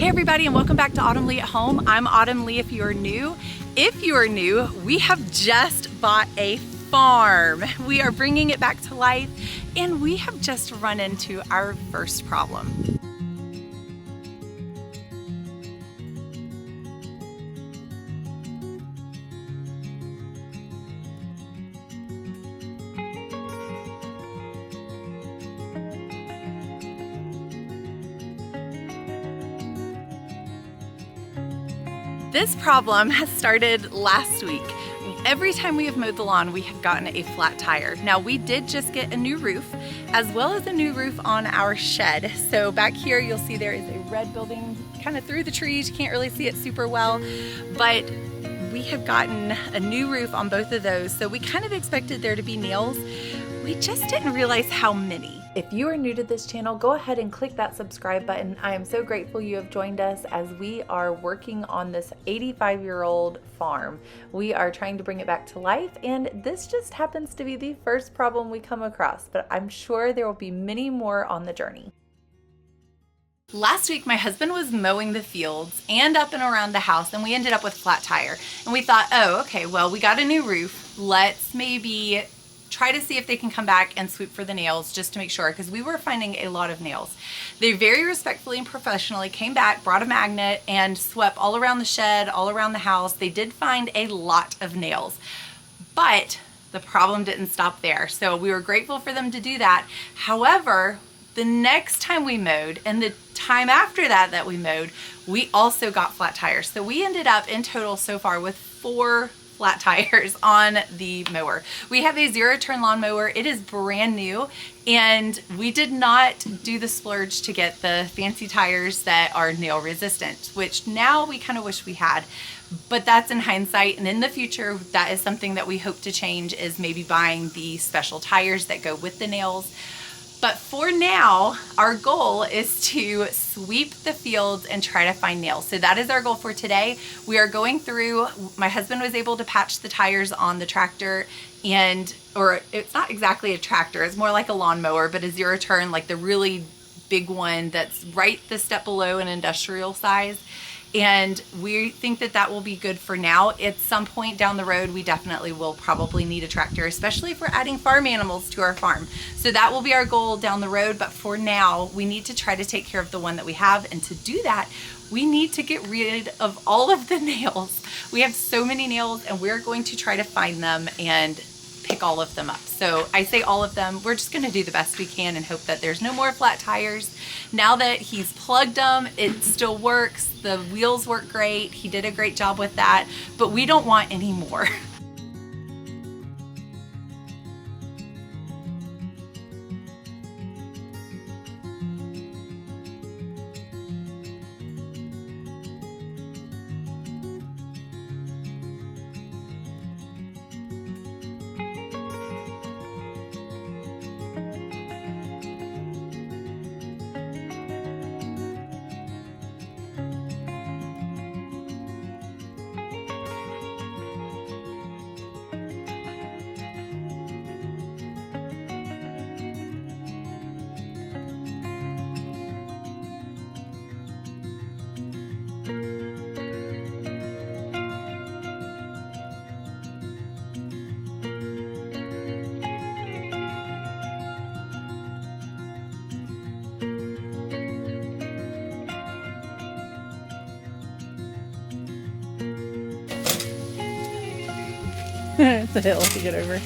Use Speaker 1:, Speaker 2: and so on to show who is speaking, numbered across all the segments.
Speaker 1: Hey everybody, and welcome back to Autumn Lee at Home. I'm Autumn Lee if you're new. If you are new, we have just bought a farm. We are bringing it back to life, and we have just run into our first problem. This problem has started last week. Every time we have mowed the lawn, we have gotten a flat tire. Now, we did just get a new roof, as well as a new roof on our shed. So back here, you'll see there is a red building kind of through the trees. You can't really see it super well, but we have gotten a new roof on both of those. So we kind of expected there to be nails. We just didn't realize how many. If you are new to this channel, go ahead and click that subscribe button. I am so grateful you have joined us as we are working on this 85-year-old farm. We are trying to bring it back to life, and this just happens to be the first problem we come across, but I'm sure there will be many more on the journey. Last week, my husband was mowing the fields and up and around the house, and we ended up with a flat tire. And we thought, oh, okay, well, we got a new roof. Let's maybe try to see if they can come back and sweep for the nails just to make sure, because we were finding a lot of nails. They very respectfully and professionally came back, brought a magnet, and swept all around the shed, all around the house. They did find a lot of nails, but the problem didn't stop there. So we were grateful for them to do that. However, the next time we mowed and the time after that we mowed, we also got flat tires. So we ended up in total so far with 4 flat tires on the mower. We have a 0-turn lawnmower. It is brand new, and we did not do the splurge to get the fancy tires that are nail resistant, which now we kind of wish we had, but that's in hindsight. And in the future, that is something that we hope to change, is maybe buying the special tires that go with the nails. But for now, our goal is to sweep the fields and try to find nails. So that is our goal for today. We are going through, my husband was able to patch the tires on the tractor, or it's not exactly a tractor, it's more like a lawnmower, but a 0-turn, like the really big one that's right the step below an industrial size. And we think that that will be good for now. At some point down the road, we definitely will probably need a tractor, especially if we're adding farm animals to our farm. So that will be our goal down the road. But for now, we need to try to take care of the one that we have. And to do that, we need to get rid of all of the nails. We have so many nails, and we're going to try to find them and pick all of them up. So I say all of them, we're just gonna do the best we can and hope that there's no more flat tires. Now that he's plugged them, it still works. The wheels work great. He did a great job with that, but we don't want any more. It's a hill to get over.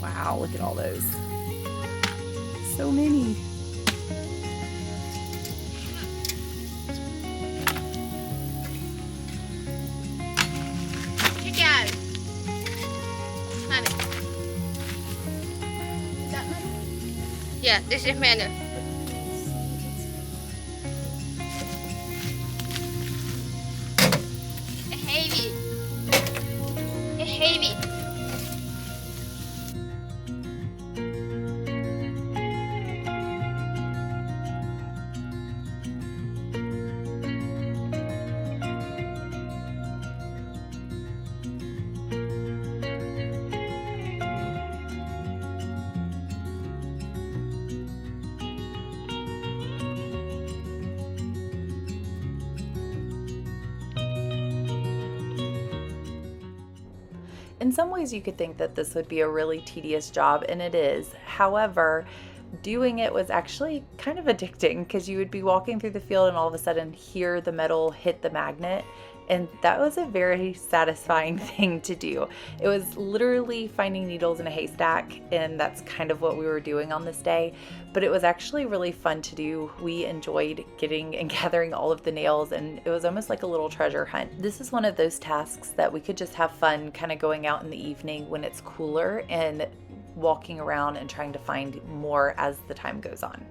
Speaker 1: Wow, look at all those. So many.
Speaker 2: Yeah, this is manure. Heavy. Heavy.
Speaker 1: In some ways you could think that this would be a really tedious job, and it is. However, doing it was actually kind of addicting because you would be walking through the field and all of a sudden hear the metal hit the magnet. And that was a very satisfying thing to do. It was literally finding needles in a haystack, and that's kind of what we were doing on this day. But it was actually really fun to do. We enjoyed getting and gathering all of the nails, and it was almost like a little treasure hunt. This is one of those tasks that we could just have fun kind of going out in the evening when it's cooler and walking around and trying to find more as the time goes on.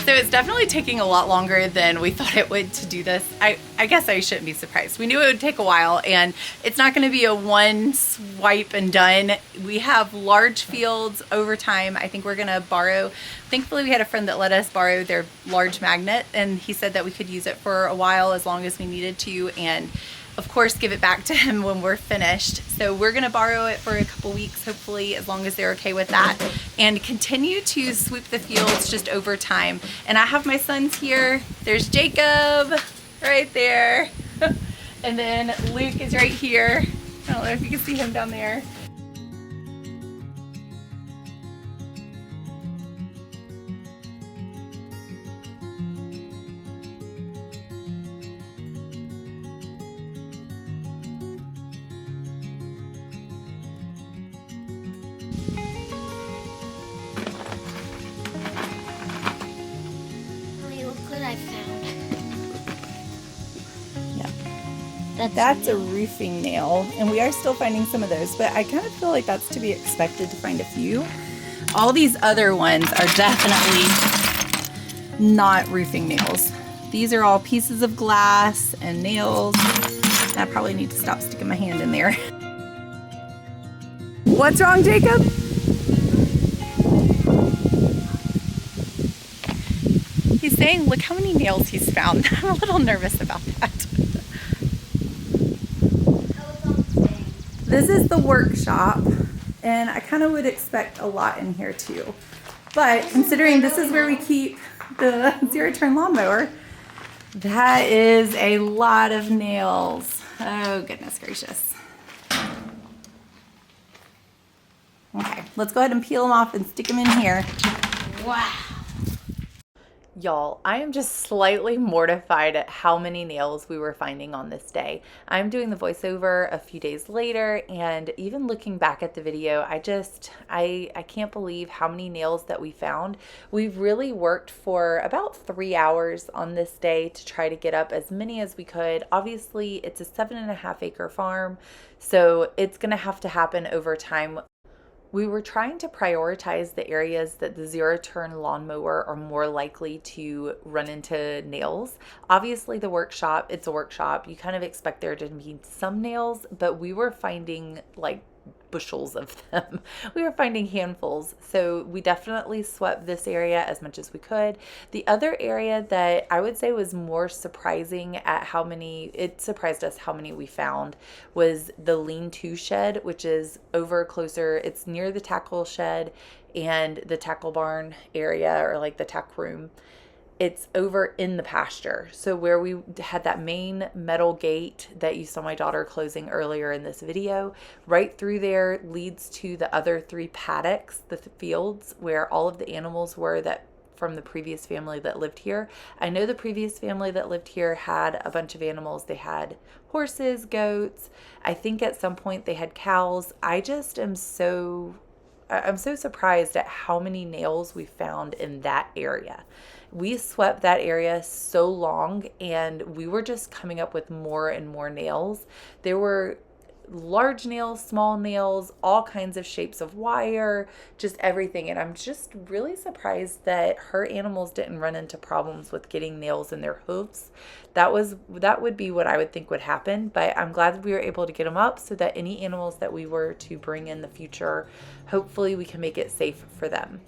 Speaker 1: So it's definitely taking a lot longer than we thought it would to do this. I guess I shouldn't be surprised. We knew it would take a while, and it's not going to be a one swipe and done. We have large fields over time. I think we're going to borrow, thankfully we had a friend that let us borrow their large magnet, and he said that we could use it for a while as long as we needed to, and of course give it back to him when we're finished. So we're gonna borrow it for a couple weeks, hopefully, as long as they're okay with that, and continue to sweep the fields just over time. And I have my sons here. There's Jacob right there. And then Luke is right here. I don't know if you can see him down there.
Speaker 2: I found.
Speaker 1: Yeah. That's a roofing nail, and we are still finding some of those, but I kind of feel like that's to be expected to find a few. All these other ones are definitely not roofing nails. These are all pieces of glass and nails. I probably need to stop sticking my hand in there. What's wrong, Jacob? He's saying, look how many nails he's found. I'm a little nervous about that. This is the workshop, and I kind of would expect a lot in here too. But considering this is where we keep the zero-turn lawnmower, that is a lot of nails. Oh, goodness gracious. Okay, let's go ahead and peel them off and stick them in here. Wow. Y'all, I am just slightly mortified at how many nails we were finding on this day. I'm doing the voiceover a few days later, and even looking back at the video, I can't believe how many nails that we found. We've really worked for about 3 hours on this day to try to get up as many as we could. Obviously, it's a 7.5 acre farm, so it's gonna have to happen over time. We were trying to prioritize the areas that the zero-turn lawnmower are more likely to run into nails. Obviously, the workshop, it's a workshop. You kind of expect there to be some nails, but we were finding like bushels of them. We were finding handfuls. So we definitely swept this area as much as we could. The other area that I would say was more surprising at how many, it surprised us how many we found, was the lean-to shed, which is over closer. It's near the tackle shed and the tackle barn area, or like the tack room. It's over in the pasture. So where we had that main metal gate that you saw my daughter closing earlier in this video, right through there leads to the other 3 paddocks, the fields where all of the animals were that from the previous family that lived here. I know the previous family that lived here had a bunch of animals. They had horses, goats. I think at some point they had cows. I'm so surprised at how many nails we found in that area. We swept that area so long, and we were just coming up with more and more nails. There were large nails, small nails, all kinds of shapes of wire, just everything. And I'm just really surprised that her animals didn't run into problems with getting nails in their hooves. That would be what I would think would happen, but I'm glad that we were able to get them up so that any animals that we were to bring in the future, hopefully we can make it safe for them.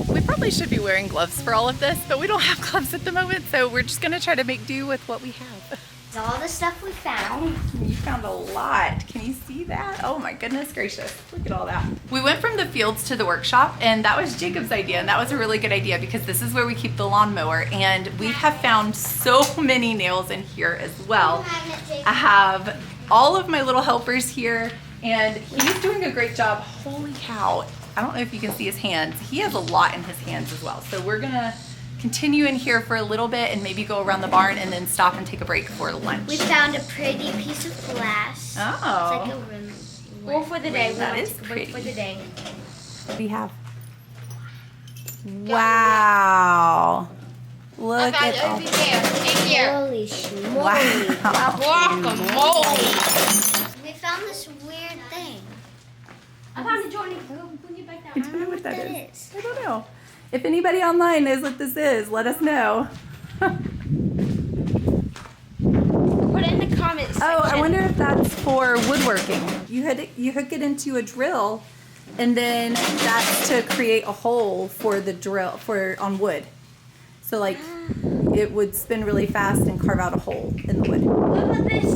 Speaker 1: We probably should be wearing gloves for all of this, but we don't have gloves at the moment, so we're just gonna try to make do with what we have.
Speaker 2: All the stuff we found.
Speaker 1: You found a lot. Can you see that? Oh my goodness gracious. Look at all that. We went from the fields to the workshop, and that was Jacob's idea, and that was a really good idea because this is where we keep the lawnmower, and we have found so many nails in here as well. I have all of my little helpers here, and he's doing a great job. Holy cow. I don't know if you can see his hands. He has a lot in his hands as well. So we're gonna continue in here for a little bit and maybe go around the barn and then stop and take a break for lunch.
Speaker 2: We found a pretty piece of glass.
Speaker 1: Oh.
Speaker 2: It's like a ring. Well, for the day.
Speaker 1: That is pretty.
Speaker 2: For the day.
Speaker 1: What do you have? Wow. Look at all that.
Speaker 2: Holy schmoly.
Speaker 1: Wow.
Speaker 2: Guacamole. We found this weird thing. I found a joint.
Speaker 1: I don't know what that is. I don't know. If anybody online knows what this is, let us know.
Speaker 2: Put it in the comments section.
Speaker 1: Oh, I wonder if that's for woodworking. You hook it into a drill, and then that's to create a hole for the drill on wood. So like it would spin really fast and carve out a hole in the wood.
Speaker 2: What about this?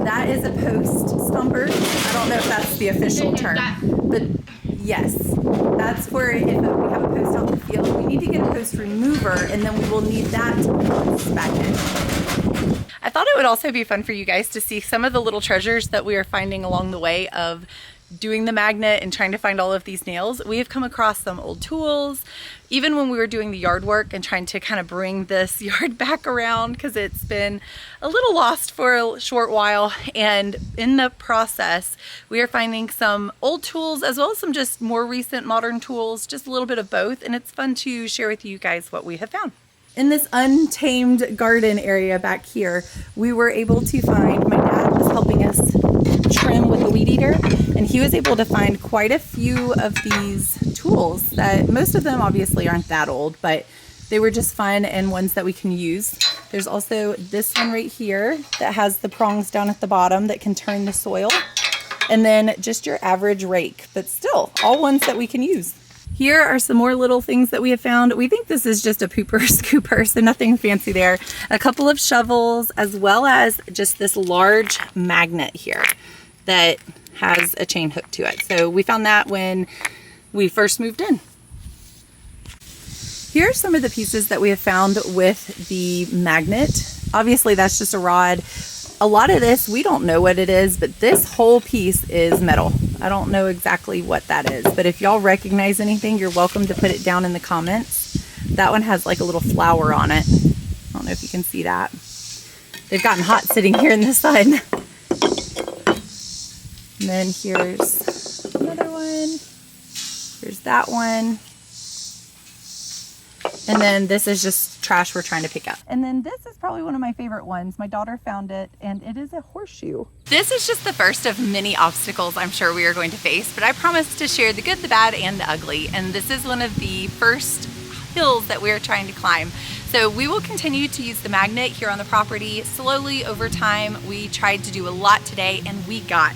Speaker 1: That is a post stumper. I don't know if that's the official term, but yes, that's for if we have a post out in the field. We need to get a post remover, and then we will need that to put this back in. I thought it would also be fun for you guys to see some of the little treasures that we are finding along the way of doing the magnet and trying to find all of these nails. We have come across some old tools, even when we were doing the yard work and trying to kind of bring this yard back around because it's been a little lost for a short while. And in the process, we are finding some old tools as well as some just more recent modern tools, just a little bit of both. And it's fun to share with you guys what we have found. In this untamed garden area back here, we were able to find, my dad was helping us trim with a weed eater, and he was able to find quite a few of these tools that most of them obviously aren't that old, but they were just fun and ones that we can use. There's also this one right here that has the prongs down at the bottom that can turn the soil, and then just your average rake, but still all ones that we can use. Here are some more little things that we have found. We think this is just a pooper scooper, so nothing fancy there. A couple of shovels, as well as just this large magnet here that has a chain hook to it. So we found that when we first moved in. Here are some of the pieces that we have found with the magnet. Obviously that's just a rod. A lot of this, we don't know what it is, but this whole piece is metal. I don't know exactly what that is, but if y'all recognize anything, you're welcome to put it down in the comments. That one has like a little flower on it. I don't know if you can see that. They've gotten hot sitting here in the sun. And then here's another one. Here's that one. And then this is just trash we're trying to pick up. And then this is probably one of my favorite ones. My daughter found it, and it is a horseshoe. This is just the first of many obstacles I'm sure we are going to face, but I promise to share the good, the bad, and the ugly. And this is one of the first hills that we are trying to climb. So we will continue to use the magnet here on the property slowly over time. We tried to do a lot today, and we got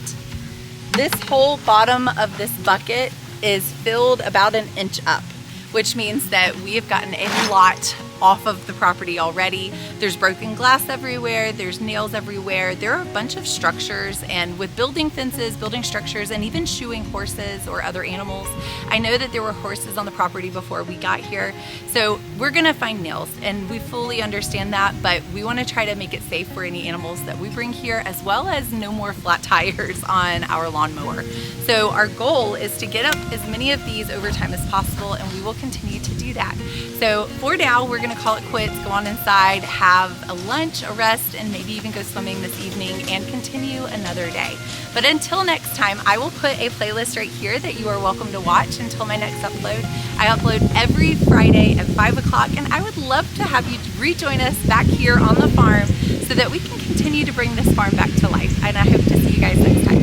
Speaker 1: this whole bottom of this bucket is filled about an inch up, which means that we have gotten a lot off of the property already. There's broken glass everywhere, there's nails everywhere. There are a bunch of structures, and with building fences, building structures, and even shoeing horses or other animals. I know that there were horses on the property before we got here, so we're gonna find nails, and we fully understand that, but we wanna try to make it safe for any animals that we bring here, as well as no more flat tires on our lawnmower. So our goal is to get up as many of these over time as possible, and we will continue to do that. So for now, we're gonna call it quits, go on inside, have a lunch, a rest, and maybe even go swimming this evening and continue another day. But until next time, I will put a playlist right here that you are welcome to watch until my next upload. I upload every Friday at 5 o'clock, and I would love to have you rejoin us back here on the farm so that we can continue to bring this farm back to life. And I hope to see you guys next time.